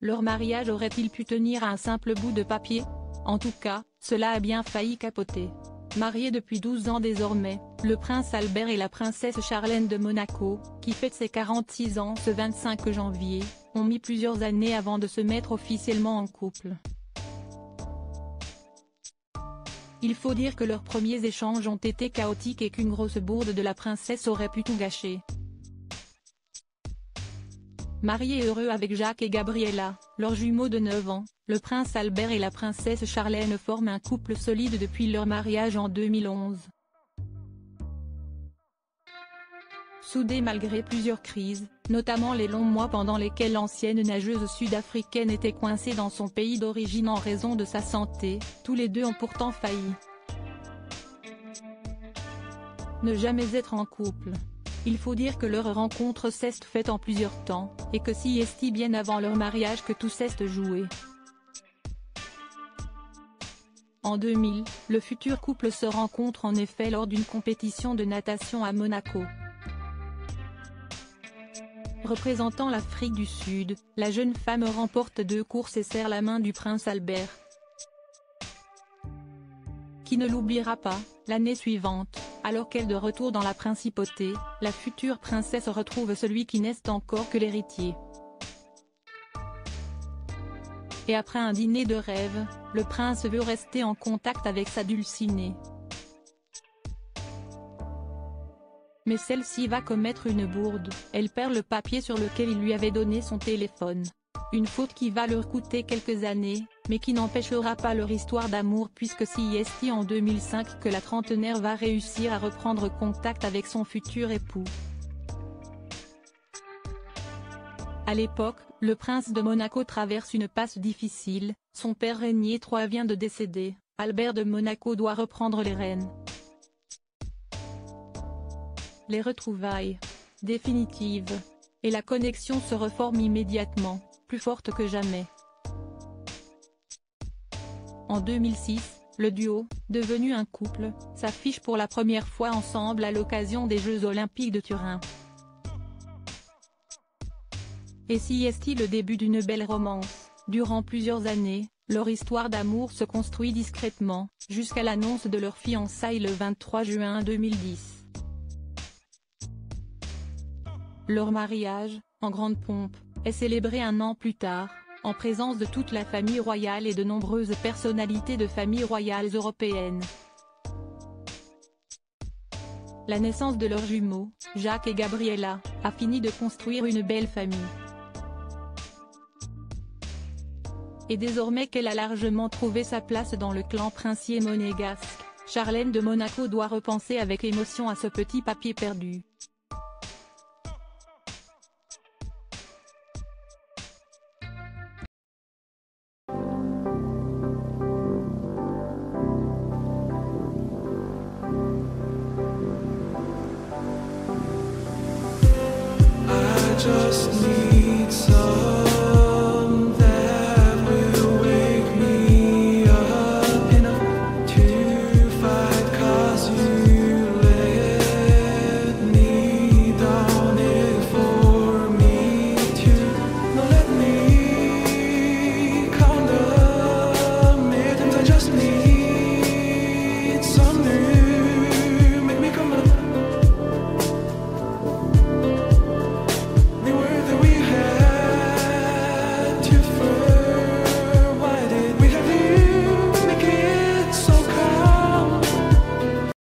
Leur mariage aurait-il pu tenir à un simple bout de papier? En tout cas, cela a bien failli capoter. Mariés depuis 12 ans désormais, le prince Albert et la princesse Charlène de Monaco, qui fête ses 46 ans ce 25 janvier, ont mis plusieurs années avant de se mettre officiellement en couple. Il faut dire que leurs premiers échanges ont été chaotiques et qu'une grosse bourde de la princesse aurait pu tout gâcher. Marié et heureux avec Jacques et Gabriella, leurs jumeaux de 9 ans, le prince Albert et la princesse Charlène forment un couple solide depuis leur mariage en 2011. Soudés malgré plusieurs crises, notamment les longs mois pendant lesquels l'ancienne nageuse sud-africaine était coincée dans son pays d'origine en raison de sa santé, tous les deux ont pourtant failli ne jamais être en couple. Il faut dire que leur rencontre s'est faite en plusieurs temps, et que c'est bien avant leur mariage que tout s'est joué. En 2000, le futur couple se rencontre en effet lors d'une compétition de natation à Monaco. Représentant l'Afrique du Sud, la jeune femme remporte 2 courses et serre la main du prince Albert, qui ne l'oubliera pas. L'année suivante, alors qu'elle de retour dans la principauté, la future princesse retrouve celui qui n'est encore que l'héritier. Et après un dîner de rêve, le prince veut rester en contact avec sa dulcinée. Mais celle-ci va commettre une bourde, elle perd le papier sur lequel il lui avait donné son téléphone. Une faute qui va leur coûter quelques années, mais qui n'empêchera pas leur histoire d'amour puisque c'est en 2005 que la trentenaire va réussir à reprendre contact avec son futur époux. À l'époque, le prince de Monaco traverse une passe difficile, son père Régnier III vient de décéder, Albert de Monaco doit reprendre les rênes. Les retrouvailles définitives, et la connexion se reforme immédiatement, plus forte que jamais. En 2006, le duo, devenu un couple, s'affiche pour la première fois ensemble à l'occasion des Jeux Olympiques de Turin. Et c'est le début d'une belle romance. Durant plusieurs années, leur histoire d'amour se construit discrètement, jusqu'à l'annonce de leur fiançailles le 23 juin 2010. Leur mariage, en grande pompe, est célébré un an plus tard, en présence de toute la famille royale et de nombreuses personnalités de familles royales européennes. La naissance de leurs jumeaux, Jacques et Gabriella, a fini de construire une belle famille. Et désormais qu'elle a largement trouvé sa place dans le clan princier monégasque, Charlène de Monaco doit repenser avec émotion à ce petit papier perdu. Just need